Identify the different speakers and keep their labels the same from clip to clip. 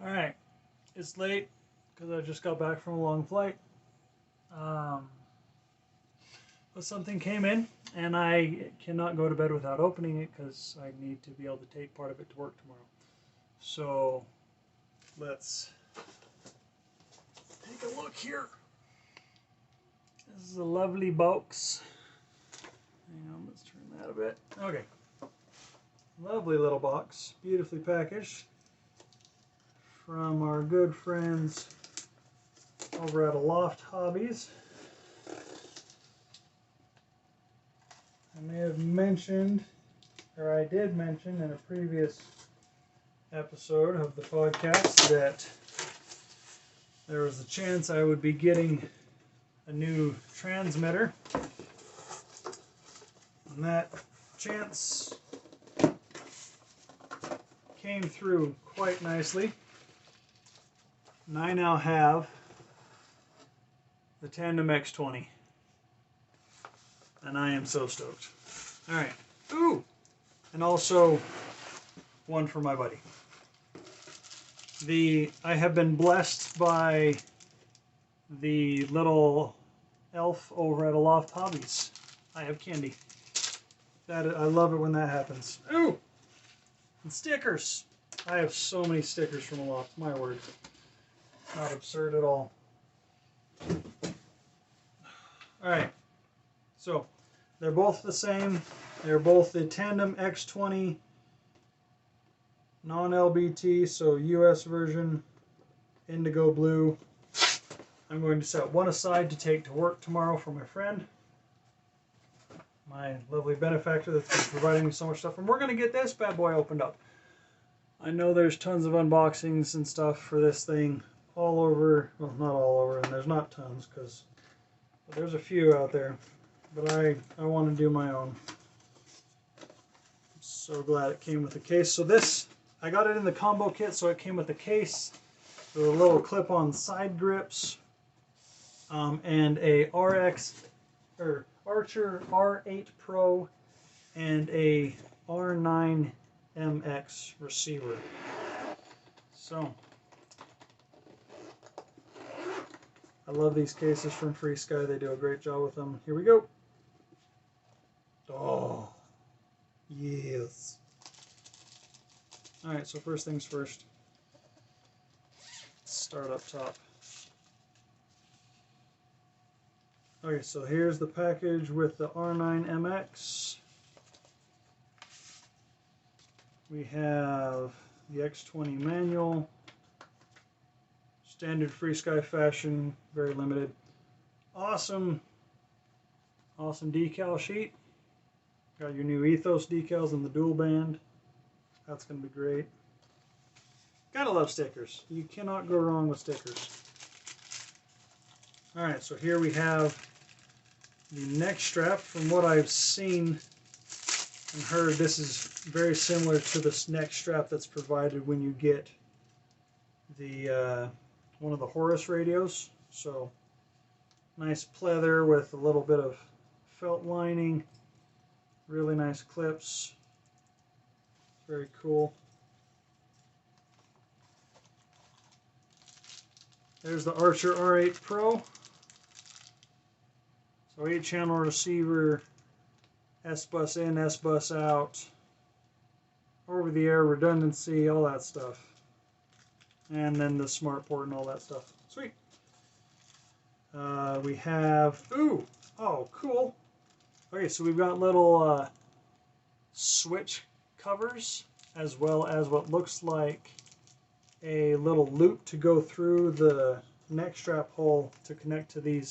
Speaker 1: Alright, it's late because I just got back from a long flight. But something came in and I cannot go to bed without opening it because I need to be able to take part of it to work tomorrow. So let's take a look here. This is a lovely box. Hang on, let's turn that a bit. Okay. Lovely little box, beautifully packaged from our good friends over at Aloft Hobbies. I may have mentioned, or I did mention in a previous episode of the podcast that there was a chance I would be getting a new transmitter, and that chance came through quite nicely. And I now have the Tandem X20. And I am so stoked. Alright. Ooh! And also one for my buddy. I have been blessed by the little elf over at Aloft Hobbies. I have candy. I love it when that happens. Ooh! And stickers. I have so many stickers from Aloft. My word. Not absurd at all. Alright. So, they're both the same. They're both the Tandem X20 non-LBT, so US version, indigo blue. I'm going to set one aside to take to work tomorrow for my friend, my lovely benefactor that's been providing me so much stuff. And we're going to get this bad boy opened up. I know there's tons of unboxings and stuff for this thing all over. Well, not all over, and there's not tons, because there's a few out there. But I want to do my own. I'm so glad it came with the case. So this, I got it in the combo kit, so it came with the case with a little clip-on side grips, and a Archer R8 Pro and a R9 MX receiver. So I love these cases from FrSky. They do a great job with them. Here we go. Oh, yes. Alright, so first things first. Let's start up top. Okay, so here's the package with the R9 MX. We have the X20 manual. Standard FrSky fashion, very limited. Awesome decal sheet. Got your new Ethos decals in the dual band. That's going to be great. Gotta love stickers. You cannot go wrong with stickers. Alright, so here we have the neck strap. From what I've seen and heard, this is very similar to this neck strap that's provided when you get the one of the Horus radios. So nice pleather with a little bit of felt lining. Really nice clips. Very cool. There's the Archer R8 Pro. So 8-channel receiver, S-bus in, S-bus out, over-the-air redundancy, all that stuff. And then the smart port and all that stuff. Sweet. We have, oh, cool. Okay, so we've got little switch covers, as well as what looks like a little loop to go through the neck strap hole to connect to the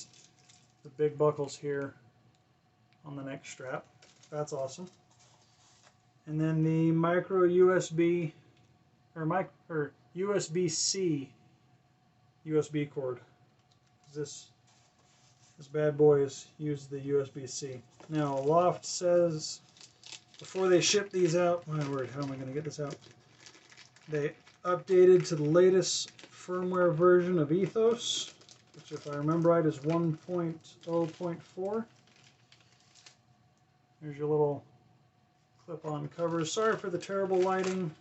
Speaker 1: big buckles here on the neck strap. That's awesome. And then the micro USB or USB-C USB cord. This bad boy uses the USB-C. Now, Aloft says before they ship these out, my word, how am I going to get this out? They updated to the latest firmware version of Ethos, which, if I remember right, is 1.0.4. There's your little clip-on covers. Sorry for the terrible lighting.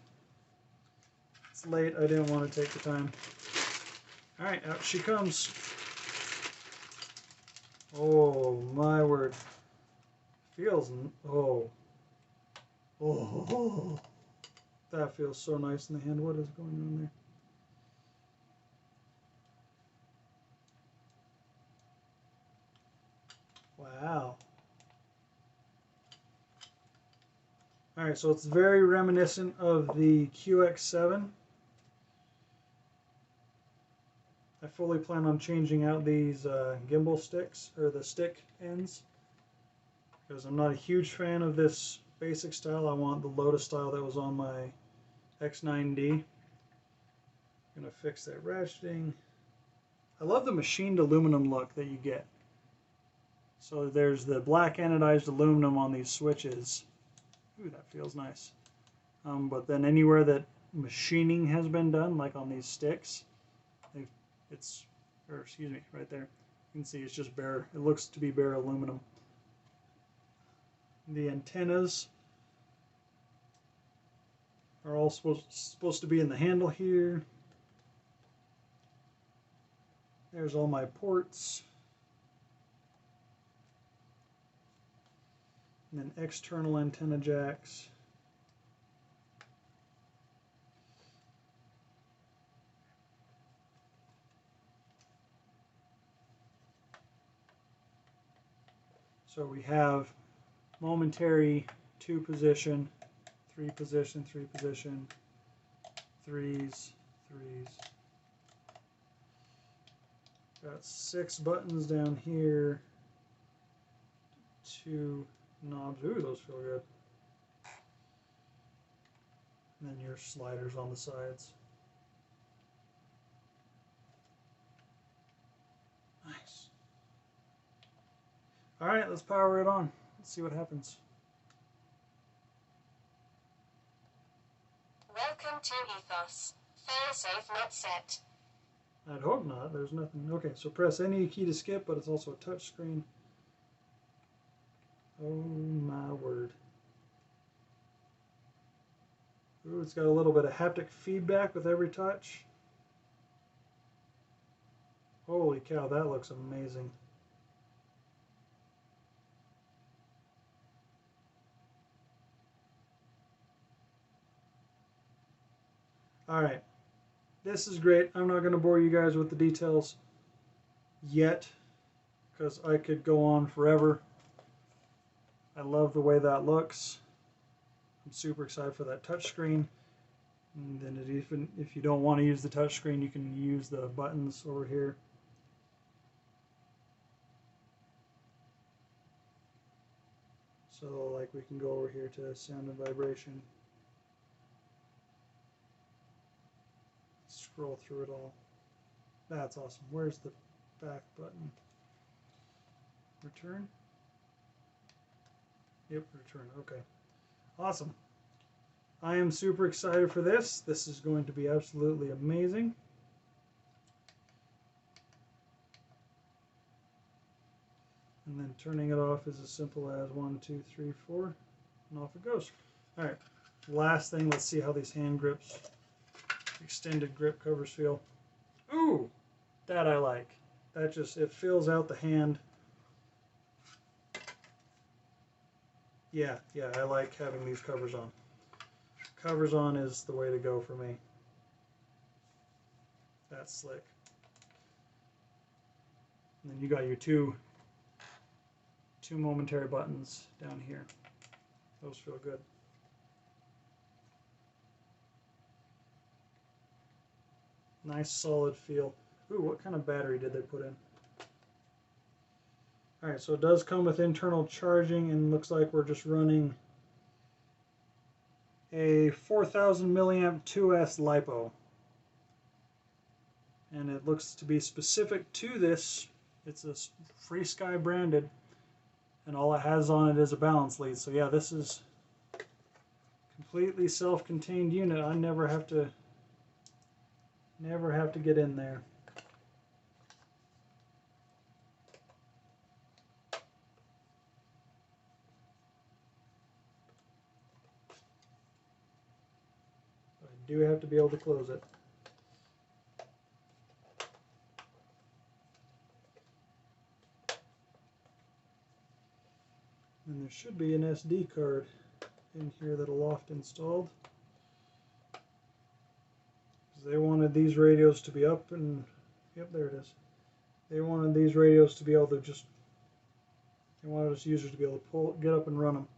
Speaker 1: It's late, I didn't want to take the time. Alright, out she comes. Oh my word. Feels, oh. Oh, that feels so nice in the hand. What is going on there? Wow. Alright, so it's very reminiscent of the QX7. I fully plan on changing out these gimbal sticks, or the stick ends, because I'm not a huge fan of this basic style. I want the Lotus style that was on my X9D. I'm going to fix that ratcheting. I love the machined aluminum look that you get. So there's the black anodized aluminum on these switches. Ooh, that feels nice. But then anywhere that machining has been done, like on these sticks, excuse me, right there. You can see it's just bare. It looks to be bare aluminum. The antennas are all supposed to be in the handle here. There's all my ports. And then external antenna jacks. So we have momentary 2 position, 3 position, 3 position, threes. Got 6 buttons down here, 2 knobs. Ooh, those feel good. And then your sliders on the sides. Nice. All right, let's power it on. Let's see what happens.
Speaker 2: Welcome to Ethos. Failsafe not set.
Speaker 1: I'd hope not. There's nothing. Okay, so press any key to skip, but it's also a touch screen. Oh my word. Ooh, it's got a little bit of haptic feedback with every touch. Holy cow, that looks amazing. Alright, this is great. I'm not going to bore you guys with the details yet, because I could go on forever. I love the way that looks. I'm super excited for that touchscreen. And then even if you don't want to use the touchscreen, you can use the buttons over here. So like we can go over here to sound and vibration. Scroll through it all. That's awesome. Where's the back button? Return? Yep, return. Okay. Awesome. I am super excited for this. This is going to be absolutely amazing. And then turning it off is as simple as 1, 2, 3, 4, and off it goes. All right, last thing, let's see how these hand grips, extended grip covers feel. Ooh, that I like. That just, it fills out the hand. Yeah, I like having these covers on. Covers on is the way to go for me. That's slick. And then you got your two momentary buttons down here. Those feel good. Nice solid feel. Ooh, what kind of battery did they put in? Alright, so it does come with internal charging, and looks like we're just running a 4000 milliamp 2S LiPo. And it looks to be specific to this. It's a FrSky branded, and all it has on it is a balance lead. So yeah, this is completely self-contained unit. I never have to get in there. I do have to be able to close it. And there should be an SD card in here that Aloft installed. They wanted these radios to be up and, yep, there it is. They wanted these radios to be able to just, they wanted us users to be able to get up and run them.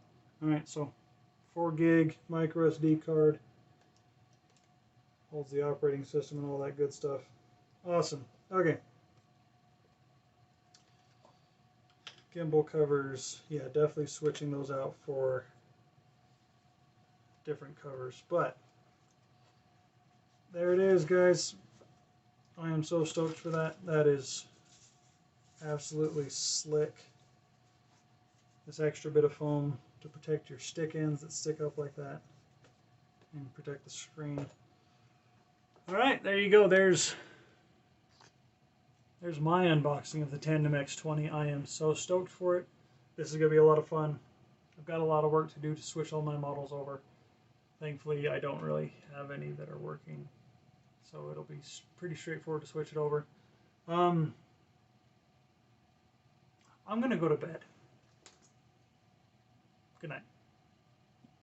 Speaker 1: Alright, so 4 gig micro SD card, holds the operating system and all that good stuff. Awesome. Okay. Gimbal covers, yeah, definitely switching those out for different covers. But there it is, guys. I am so stoked for that. That is absolutely slick. This extra bit of foam to protect your stick ends that stick up like that and protect the screen. Alright, there you go. There's my unboxing of the Tandem X20. I am so stoked for it. This is going to be a lot of fun. I've got a lot of work to do to switch all my models over. Thankfully, I don't really have any that are working, so it'll be pretty straightforward to switch it over. I'm going to go to bed. Good night.